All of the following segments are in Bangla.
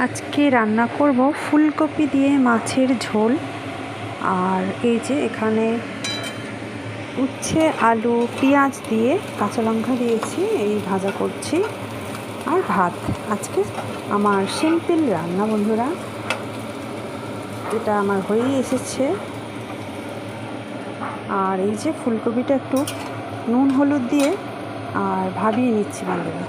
আজকে রান্না করব ফুলকপি দিয়ে মাছের ঝোল। আর এই যে এখানে উচ্ছে, আলু, পেঁয়াজ দিয়ে কাঁচা লঙ্কা দিয়েছি, এই ভাজা করছি। আর ভাত। আজকে আমার সিম্পল রান্না বন্ধুরা, এটা আমার হয়েই এসেছে। আর এই যে ফুলকপিটা একটু নুন হলুদ দিয়ে আর ভাবিয়ে নিচ্ছি বন্ধুরা।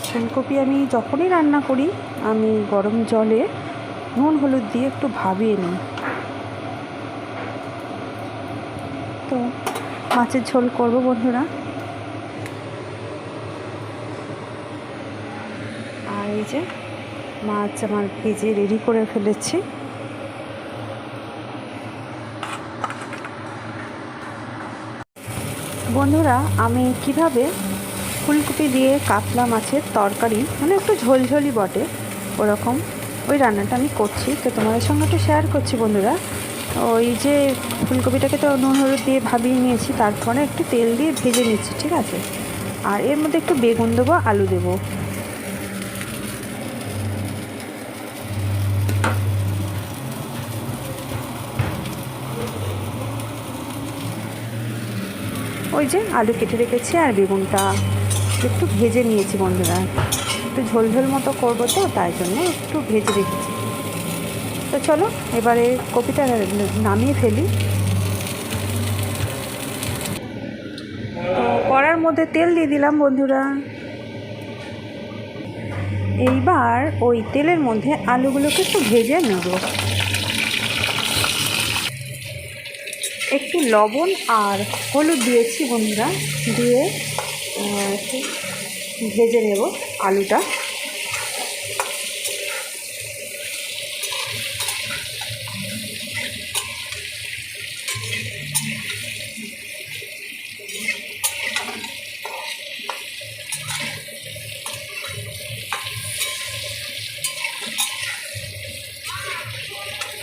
ফুলকপি আমি যখনই রান্না করি আমি গরম জলে নুন হলুদ দিয়ে একটু ভাবিয়ে নিই। তো মাছের ঝোল করব বন্ধুরা। আর এই যে মাছ আমার ভেজে রেডি করে ফেলেছি। বন্ধুরা, আমি কিভাবে ফুলকপি দিয়ে কাতলা মাছের তরকারি, মানে একটু ঝোলঝোলি বটে ওরকম, ওই রান্নাটা আমি করছি, তো তোমাদের সঙ্গে একটু শেয়ার করছি বন্ধুরা। ওই যে ফুলকপিটাকে তো নুন হলুদ দিয়ে ভাবিয়ে নিয়েছি, তারপরে একটু তেল দিয়ে ভেজে নিচ্ছি, ঠিক আছে। আর এর মধ্যে একটু বেগুন দেবো, আলু দেবো। ওই যে আলু কেটে রেখেছি আর বেগুনটা একটু ভেজে নিয়েছি বন্ধুরা, একটু ঝোল ঝোল মতো করবো, তো তাই জন্য একটু ভেজে রেখেছি। তো চলো এবারে কপিটা নামিয়ে ফেলি। তো কড়ার মধ্যে তেল দিয়ে দিলাম বন্ধুরা। এইবার ওই তেলের মধ্যে আলুগুলোকে একটু ভেজে নেব। একটু লবণ আর হলুদ দিয়েছি বন্ধুরা, দিয়ে একটু ভেজে নেব আলুটা।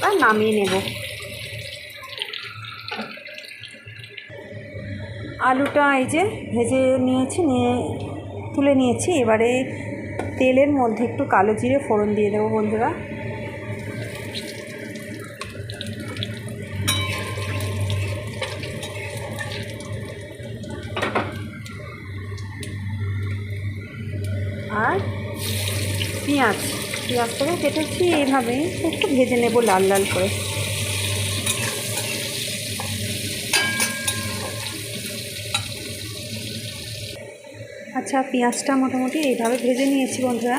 আর নামিয়ে নেব। আলুটা এই যে ভেজে নিয়েছি, নিয়ে তুলে নিয়েছি। এবারে তেলের মধ্যে একটু কালো জিরে ফোড়ন দিয়ে দেবো বন্ধুরা। আর পেঁয়াজটাকে কেটেছি এইভাবে, একটু ভেজে নেব লাল লাল করে। আচ্ছা, পেঁয়াজটা মোটামুটি এইভাবে ভেজে নিয়েছি বন্ধুরা।